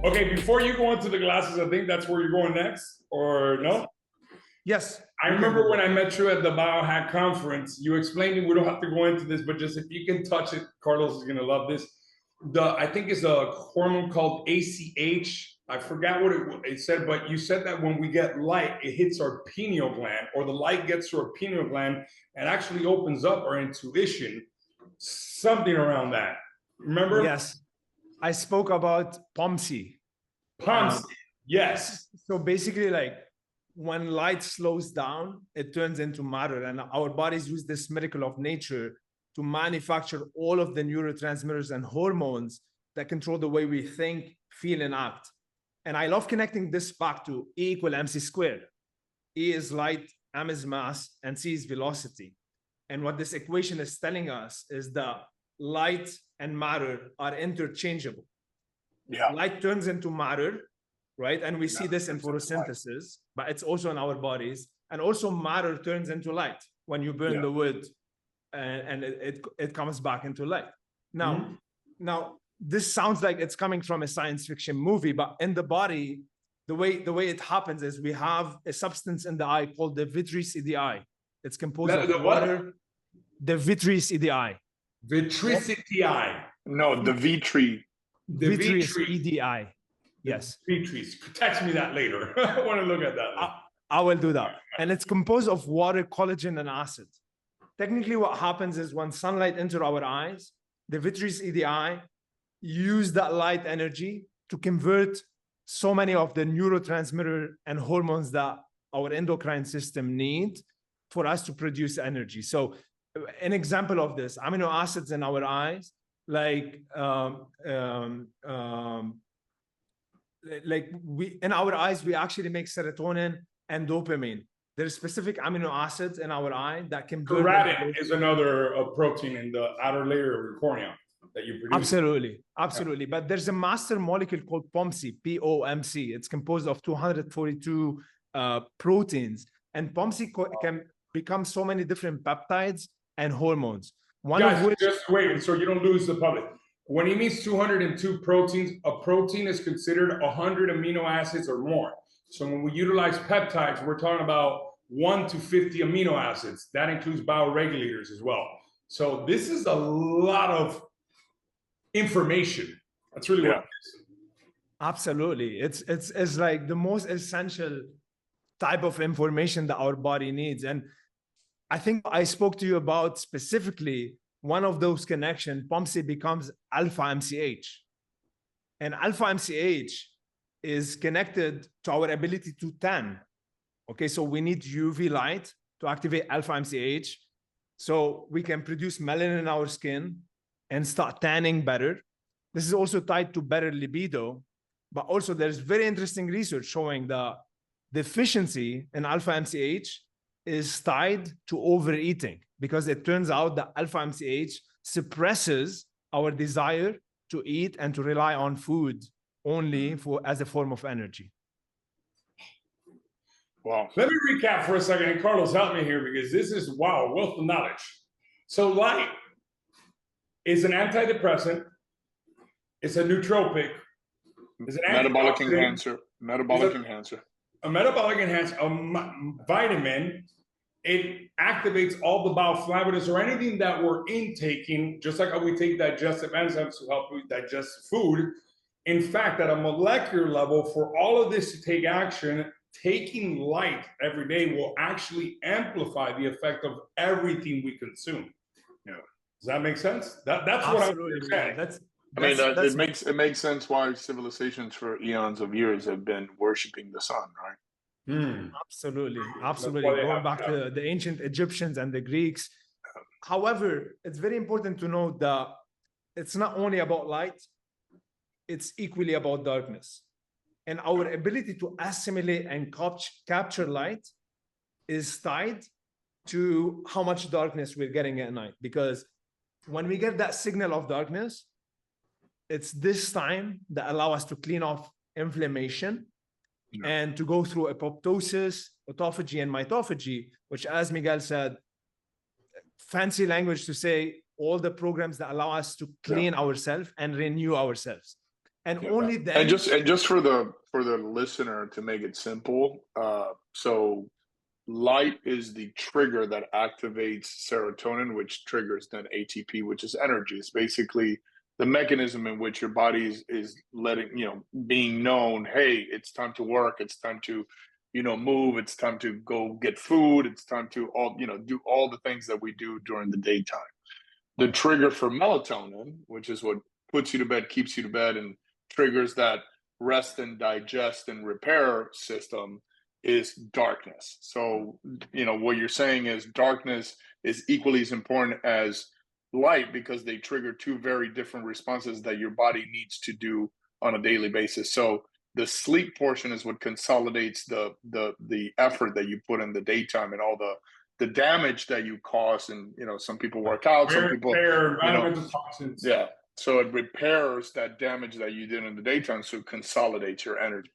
Okay, before you go into the glasses, I think that's where you're going next, or no? Yes. I remember when I met you at the Biohack conference, you explained it. We don't have to go into this, but just if you can touch it, Carlos is going to love this. I think it's a hormone called ACH. I forgot what it said, but you said that when we get light, it hits our pineal gland, or the light gets to our pineal gland and actually opens up our intuition, something around that. Remember? Yes. I spoke about POMC. POMC, yes. So basically, like, when light slows down, it turns into matter, and our bodies use this miracle of nature to manufacture all of the neurotransmitters and hormones that control the way we think, feel, and act. And I love connecting this back to E equal mc squared. E is light, m is mass, and c is velocity. And what this equation is telling us is that light and matter are interchangeable. Yeah. Light turns into matter, right? And we see this in photosynthesis, but it's also in our bodies. And also matter turns into light when you burn the wood, and it comes back into light. Now, now this sounds like it's coming from a science fiction movie, but in the body, the way it happens is we have a substance in the eye called the vitreous EDI. It's composed of water. The vitreous EDI. Vitreous EDI. No, the vitreous. The vitreous EDI. Yes. Vitreous. Text me that later. I want to look at that. I will do that. And it's composed of water, collagen, and acid. Technically, what happens is when sunlight enters our eyes, the vitreous EDI use that light energy to convert so many of the neurotransmitter and hormones that our endocrine system need for us to produce energy. So an example of this, amino acids in our eyes, like we in our eyes, we actually make serotonin and dopamine. There's specific amino acids in our eye that can build. Keratin is another protein in the outer layer of your cornea that you produce. Absolutely, absolutely. Yeah. But there's a master molecule called POMC, POMC. It's composed of 242 proteins, and POMC can become so many different peptides and hormones. Guys, of which, just wait, so you don't lose the public. When he means 202 proteins, a protein is considered 100 amino acids or more. So when we utilize peptides, we're talking about 1 to 50 amino acids. That includes bioregulators as well. So this is a lot of information. That's really what it is. Absolutely. It's like the most essential type of information that our body needs. And I think I spoke to you about specifically one of those connections. POMC becomes alpha MCH. And alpha MCH is connected to our ability to tan. Okay, so we need UV light to activate alpha MCH so we can produce melanin in our skin and start tanning better. This is also tied to better libido, but also there's very interesting research showing the deficiency in alpha MCH is tied to overeating, because it turns out that alpha MCH suppresses our desire to eat and to rely on food only as a form of energy. Wow. Let me recap for a second, and Carlos, help me here, because this is, wow, wealth of knowledge. So light is an antidepressant, it's a nootropic, it's an metabolic enhancer, a metabolic enhancer, a vitamin. It activates all the bioflavonoids or anything that we're intaking, just like how we take digestive enzymes to help we digest food. In fact, at a molecular level, for all of this to take action, taking light every day will actually amplify the effect of everything we consume. Yeah. Does that make sense? That's what I'm saying. It makes sense why civilizations for eons of years have been worshiping the sun, right? Absolutely. Going back to the ancient Egyptians and the Greeks. However, it's very important to know that it's not only about light, it's equally about darkness. And our ability to assimilate and capture light is tied to how much darkness we're getting at night. Because when we get that signal of darkness, it's this time that allows us to clean off inflammation and to go through apoptosis, autophagy, and mitophagy, which, as Miguel said, fancy language to say all the programs that allow us to clean ourselves and renew ourselves. And Yeah. only then. And just for the listener, to make it simple, so light is the trigger that activates serotonin, which triggers then ATP, which is energy. It's basically the mechanism in which your body is letting, being known, hey, it's time to work, it's time to, move, it's time to go get food, it's time to do all the things that we do during the daytime. The trigger for melatonin, which is what puts you to bed, keeps you to bed, and triggers that rest and digest and repair system, is darkness. So, what you're saying is darkness is equally as important as light, because they trigger two very different responses that your body needs to do on a daily basis. So the sleep portion is what consolidates the effort that you put in the daytime and all the damage that you cause. And some people work out, some people environmental toxins. Yeah. So it repairs that damage that you did in the daytime, so it consolidates your energy.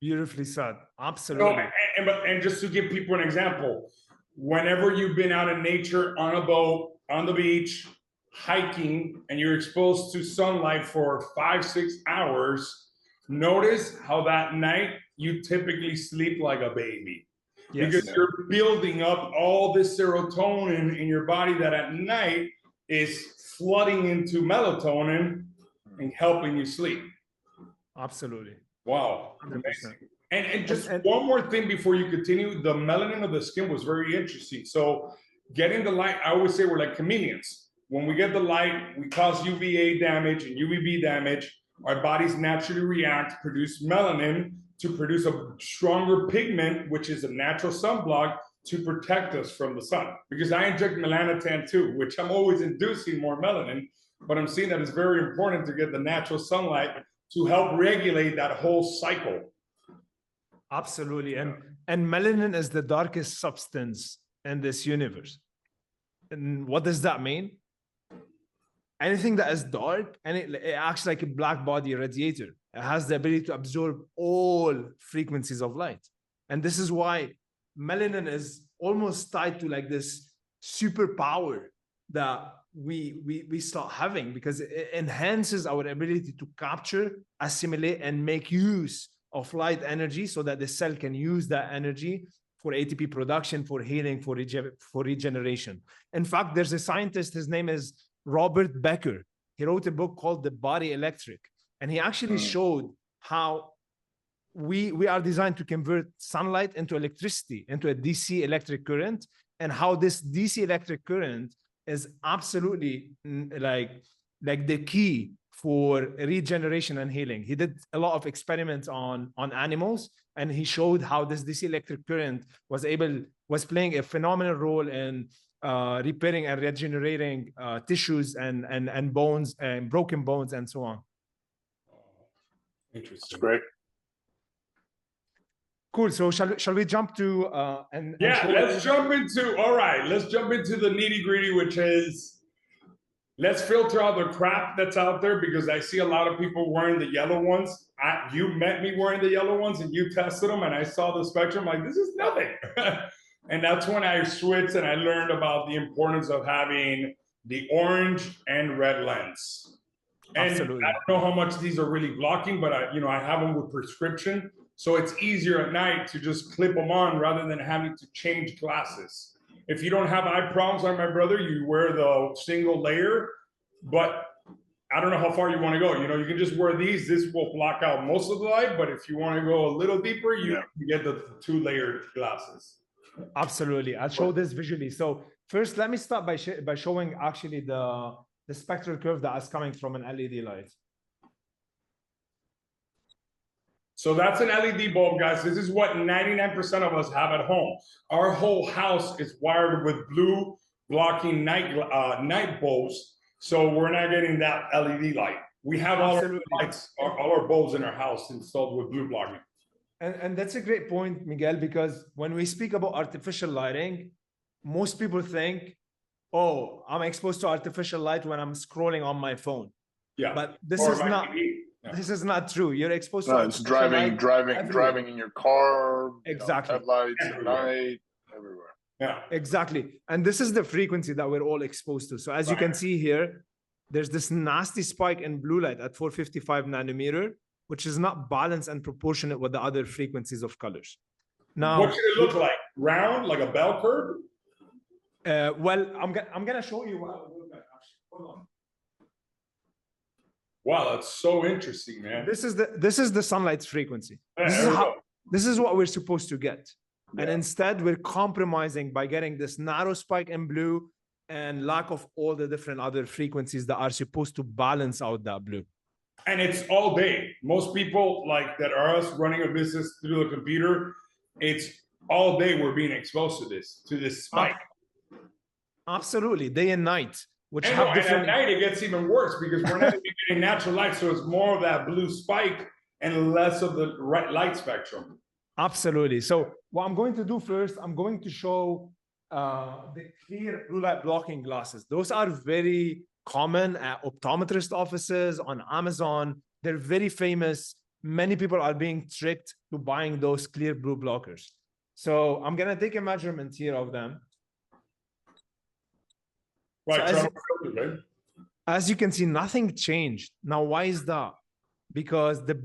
Beautifully said. Absolutely. And just to give people an example, whenever you've been out in nature, on a boat, on the beach, hiking, and you're exposed to sunlight for 5-6 hours, notice how that night you typically sleep like a baby. Yes. Because you're building up all this serotonin in your body that at night is flooding into melatonin and helping you sleep. Absolutely. Wow. Amazing. And just one more thing before you continue, the melanin of the skin was very interesting. So getting the light, I always say we're like chameleons. When we get the light, we cause UVA damage and UVB damage. Our bodies naturally react, produce melanin to produce a stronger pigment, which is a natural sunblock to protect us from the sun. Because I inject melanotan too, which I'm always inducing more melanin, but I'm seeing that it's very important to get the natural sunlight to help regulate that whole cycle. Absolutely. And melanin is the darkest substance in this universe. And what does that mean? Anything that is dark, and it acts like a black body radiator. It has the ability to absorb all frequencies of light. And this is why melanin is almost tied to like this superpower that we start having, because it enhances our ability to capture, assimilate, and make use of light energy so that the cell can use that energy for ATP production, for healing, for regeneration. In fact, there's a scientist, his name is Robert Becker. He wrote a book called The Body Electric, and he actually showed how we are designed to convert sunlight into electricity, into a DC electric current, and how this DC electric current is absolutely like the key for regeneration and healing. He did a lot of experiments on animals, and he showed how this DC electric current was playing a phenomenal role in repairing and regenerating tissues and bones and broken bones and so on. Interesting. That's great. Cool. So shall we jump to let's jump into the nitty-gritty, which is, let's filter out the crap that's out there, because I see a lot of people wearing the yellow ones. You met me wearing the yellow ones and you tested them, and I saw the spectrum, like, this is nothing. And that's when I switched and I learned about the importance of having the orange and red lens. And absolutely. I don't know how much these are really blocking, but I have them with prescription. So it's easier at night to just clip them on rather than having to change glasses. If you don't have eye problems like my brother, you wear the single layer, but I don't know how far you want to go. You can just wear these. This will block out most of the light, but if you want to go a little deeper, you get the 2-layered glasses. Absolutely. I'll show this visually. So first, let me start by showing actually the spectral curve that is coming from an LED light. So that's an LED bulb, guys. This is what 99% of us have at home. Our whole house is wired with blue blocking night bulbs, so we're not getting that LED light. We have all our lights, all our bulbs in our house installed with blue blocking. And that's a great point, Miguel, because when we speak about artificial lighting, most people think, oh, I'm exposed to artificial light when I'm scrolling on my phone. Yeah. But this is not TV. Yeah. This is not true. You're exposed to it's driving in your car, exactly. Headlights at night, everywhere. Yeah, exactly. And this is the frequency that we're all exposed to. So as you can see here, there's this nasty spike in blue light at 455 nanometer, which is not balanced and proportionate with the other frequencies of colors. Now, what should it look like? Round, like a bell curve? well, I'm gonna show you what it would look like. Hold on. Wow, that's so interesting, man. This is the sunlight's frequency. Yeah, This is what we're supposed to get. Yeah. And instead, we're compromising by getting this narrow spike in blue and lack of all the different other frequencies that are supposed to balance out that blue. And it's all day. Most people like that are us running a business through the computer, it's all day we're being exposed to this spike. Absolutely, day and night. Which And, have and different... at night it gets even worse because we're not even getting natural light, so it's more of that blue spike and less of the light spectrum. Absolutely. So what I'm going to do first, I'm going to show the clear blue light blocking glasses. Those are very common at optometrist offices, on Amazon. They're very famous. Many people are being tricked to buying those clear blue blockers. So I'm going to take a measurement here of them. Right. So as you can see, nothing changed. Now, why is that? Because the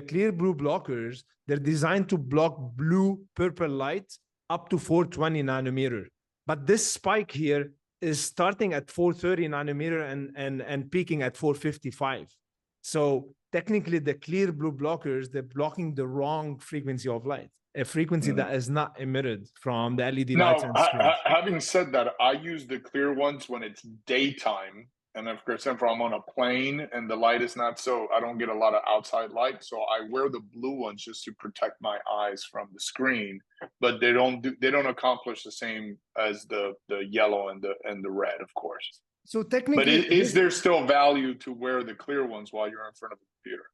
clear blue blockers, they're designed to block blue purple light up to 420 nanometer. But this spike here is starting at 430 nanometer and peaking at 455. So technically the clear blue blockers, they're blocking the wrong frequency of light, a frequency that is not emitted from the LED lights and screens. Having said that, I use the clear ones when it's daytime. And of course, if I'm on a plane and the light is not so, I don't get a lot of outside light. So I wear the blue ones just to protect my eyes from the screen. But they don't accomplish the same as the yellow and the red, of course. So technically, but is there still value to wear the clear ones while you're in front of the computer?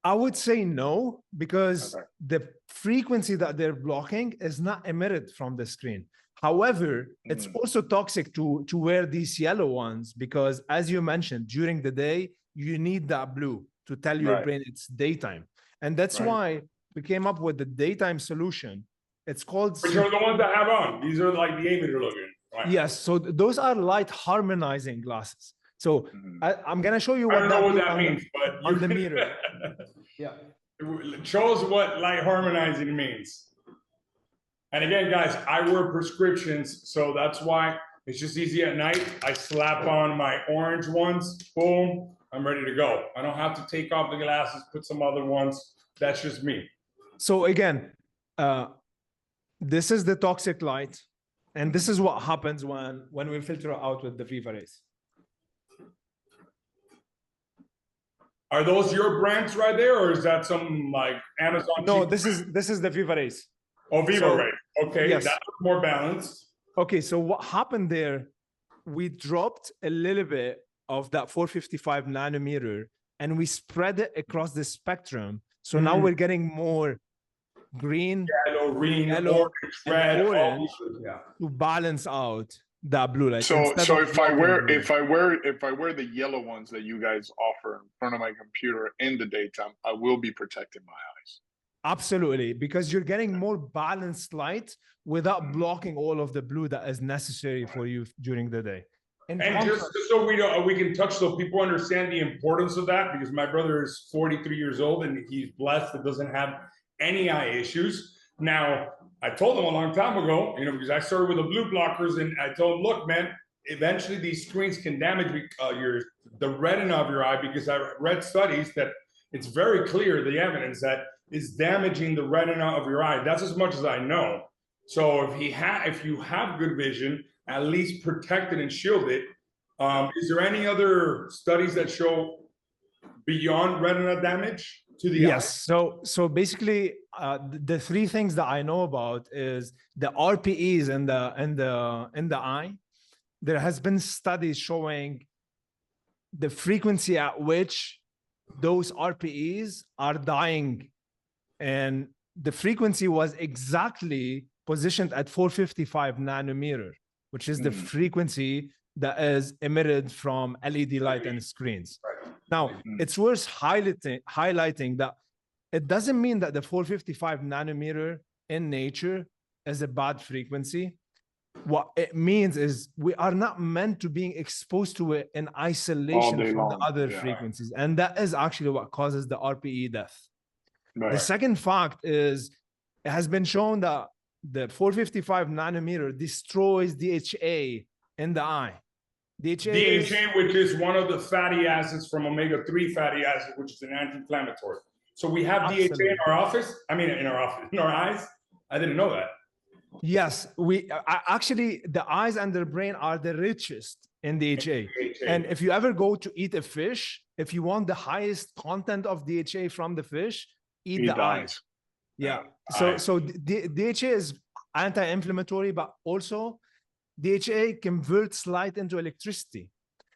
I would say no, because the frequency that they're blocking is not emitted from the screen. However, it's also toxic to wear these yellow ones because, as you mentioned, during the day, you need that blue to tell your brain it's daytime. And that's why we came up with the daytime solution. It's called... Which are the ones that have on. These are like the aviator looking. Right? Yes, so those are light harmonizing glasses. So I'm going to show you what I don't know what that means, but on the mirror. Yeah. Show us what light harmonizing means. And again, guys, I wear prescriptions, so that's why it's just easy at night. I slap on my orange ones, boom, I'm ready to go. I don't have to take off the glasses, put some other ones. That's just me. So again, this is the toxic light, and this is what happens when we filter it out with the VivaRays. Are those your brands right there, or is that some like Amazon? No, this is the VivaRays. Oh, VivaRays. Okay, yes. That's more balanced. Okay, so what happened there, we dropped a little bit of that 455 nanometer and we spread it across the spectrum. So now we're getting more green, yellow, red, orange to balance out that blue light. So if I wear the yellow ones that you guys offer in front of my computer in the daytime, I will be protecting my eyes. Absolutely, because you're getting more balanced light without blocking all of the blue that is necessary for you during the day. And just so we can touch so people understand the importance of that, because my brother is 43 years old and he's blessed that doesn't have any eye issues. Now, I told him a long time ago, because I started with the blue blockers, and I told him, look, man, eventually these screens can damage the retina of your eye, because I read studies that it's very clear, the evidence that is damaging the retina of your eye. That's as much as I know. So if you have good vision, at least protect it and shield it. Is there any other studies that show beyond retina damage to the eye? Yes. So basically, the three things that I know about is the RPEs in the eye. There has been studies showing the frequency at which those RPEs are dying, and the frequency was exactly positioned at 455 nanometer, which is the frequency that is emitted from LED light and screens. Now, it's worth highlighting that it doesn't mean that the 455 nanometer in nature is a bad frequency. what it means is we are not meant to being exposed to it in isolation from the other frequencies. And that is actually what causes the RPE death. Right. The second fact is it has been shown that the 455 nanometer destroys DHA in the eye. DHA, which is one of the fatty acids from omega-3 fatty acid, which is an anti-inflammatory. So we have DHA in our office. I mean, in our eyes. I didn't know that. Yes, actually, the eyes and the brain are the richest in DHA. And if you ever go to eat a fish, if you want the highest content of DHA from the fish, eat the eyes. Yeah. So DHA is anti-inflammatory, but also DHA converts light into electricity.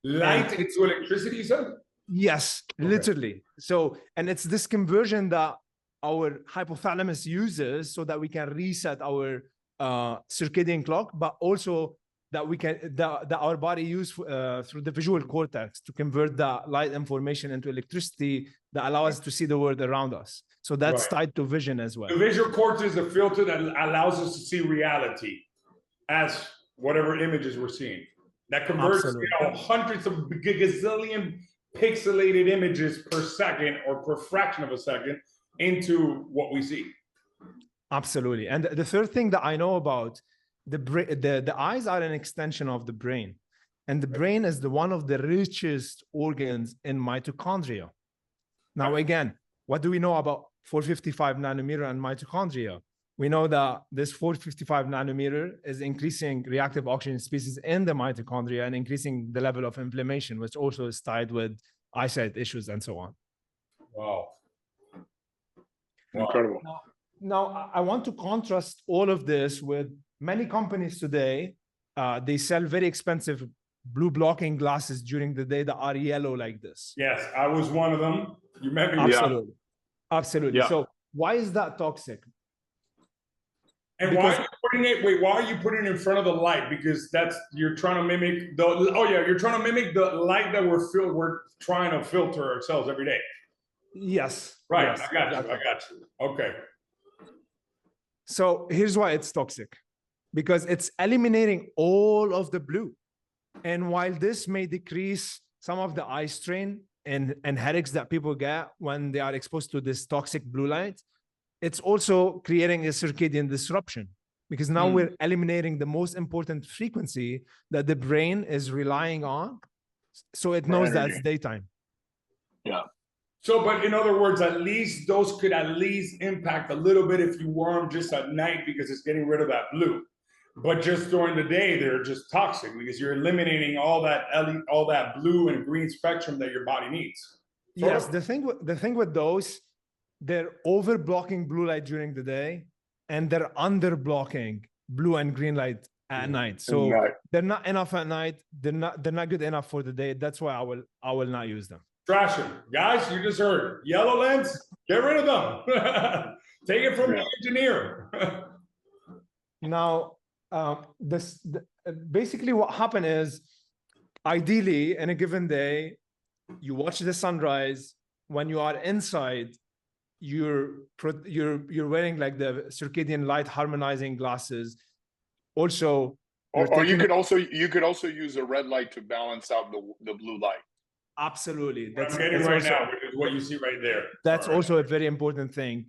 Light into electricity, you said? Yes, literally. So, and it's this conversion that our hypothalamus uses so that we can reset our circadian clock, but also that we can that our body use through the visual cortex to convert the light information into electricity that allows us to see the world around us. So that's tied to vision as well. The visual cortex is a filter that allows us to see reality as whatever images we're seeing. That converts hundreds of gazillion pixelated images per second or per fraction of a second into what we see. Absolutely. And the third thing that I know about the eyes are an extension of the brain, and the brain is one of the richest organs in mitochondria. Now, again, what do we know about 455 nanometer and mitochondria? We know that this 455 nanometer is increasing reactive oxygen species in the mitochondria and increasing the level of inflammation, which also is tied with eyesight issues and so on. Wow. Incredible. Now, I want to contrast all of this with many companies today. They sell very expensive blue blocking glasses during the day that are yellow like this. Yes, I was one of them. You met me. Absolutely. Absolutely. Yeah. So why is that toxic? And why are you putting it? Wait, why are you putting it in front of the light? Because you're trying to mimic the. Oh yeah, you're trying to mimic the light that we're trying to filter ourselves every day. Yes. Right. Yes, I got you. Okay. So here's why it's toxic, because it's eliminating all of the blue. And while this may decrease some of the eye strain and headaches that people get when they are exposed to this toxic blue light, it's also creating a circadian disruption, because now we're eliminating the most important frequency that the brain is relying on. So it knows that it's daytime. Yeah. So, but in other words, at least those could at least impact a little bit if you wear them just at night, because it's getting rid of that blue. But just during the day, they're just toxic because you're eliminating all that blue and green spectrum that your body needs. Yes, the thing with those, they're over blocking blue light during the day, and they're under blocking blue and green light at night. So they're not enough at night. They're not good enough for the day. That's why I will not use them. Trash them. Guys, you just heard. Yellow lens, get rid of them. Take it from the engineer. Now, basically what happened is, ideally, in a given day, you watch the sunrise. When you are inside, you're wearing like the circadian light harmonizing glasses. Also, or you could also use a red light to balance out the blue light. Absolutely. That's right now, which is what you see right there. That's also a very important thing.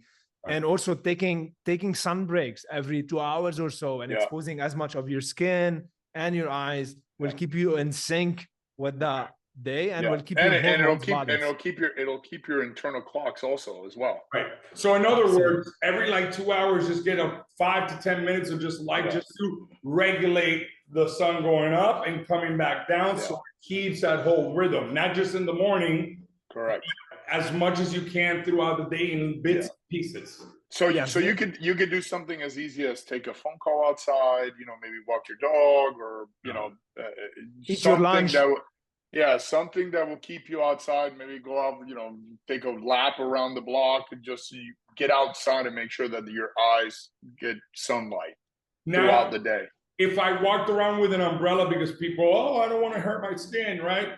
And also taking sun breaks every 2 hours or so, and exposing as much of your skin and your eyes will keep you in sync with the day, and will keep it'll keep your internal clocks also as well. Right. So in other words, every like 2 hours, just get a 5 to 10 minutes of just light, just to regulate the sun going up and coming back down, so it keeps that whole rhythm, not just in the morning. Correct. As much as you can throughout the day in bits and pieces. So you could do something as easy as take a phone call outside, maybe walk your dog, or eat your lunch. Something that will keep you outside. Maybe go out, take a lap around the block, and just get outside and make sure that your eyes get sunlight throughout the day. If I walked around with an umbrella, because people, I don't want to hurt my skin, right?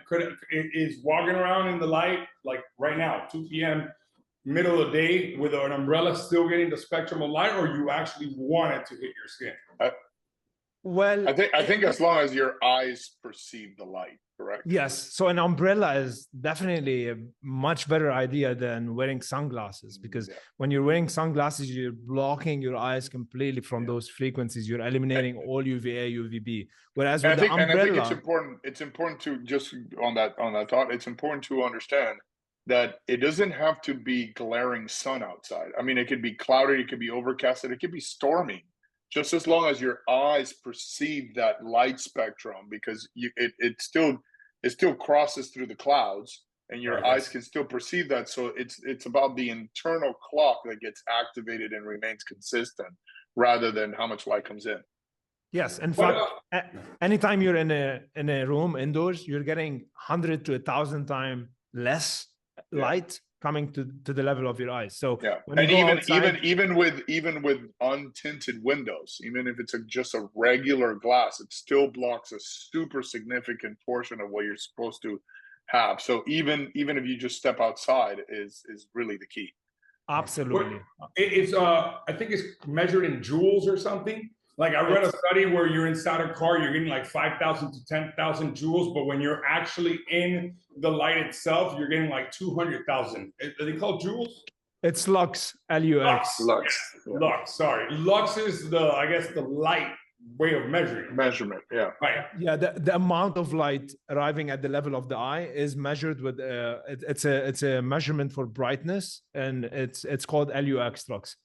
Is walking around in the light, like right now, 2 p.m., middle of the day, with an umbrella still getting the spectrum of light, or you actually want it to hit your skin? Well, I think as long as your eyes perceive the light, correct? yes. So an umbrella is definitely a much better idea than wearing sunglasses, because when you're wearing sunglasses, you're blocking your eyes completely from those frequencies. You're eliminating all UVA, UVB. Whereas with the umbrella, I think it's important to just on that thought, it's important to understand that it doesn't have to be glaring sun outside. I mean, it could be cloudy, it could be overcasted, it could be stormy. Just as long as your eyes perceive that light spectrum, because it still crosses through the clouds, and your eyes can still perceive that. So it's about the internal clock that gets activated and remains consistent, rather than how much light comes in. Yes, in fact, anytime you're in a room indoors, you're getting 100 to 1,000 times less light coming to the level of your eyes. So when you go outside, even with untinted windows, even if it's just a regular glass, it still blocks a super significant portion of what you're supposed to have. So even if you just step outside is really the key. Absolutely. It's I think it's measured in joules or something. Like I read a study where you're inside a car, you're getting like 5,000 to 10,000 joules, but when you're actually in the light itself, you're getting like 200,000. Are they called joules? It's lux, L-U-X. Lux, sorry. Lux is I guess the light way of measuring. Measurement, yeah. Right. Yeah, the amount of light arriving at the level of the eye is measured with it's a measurement for brightness, and it's called LUX lux.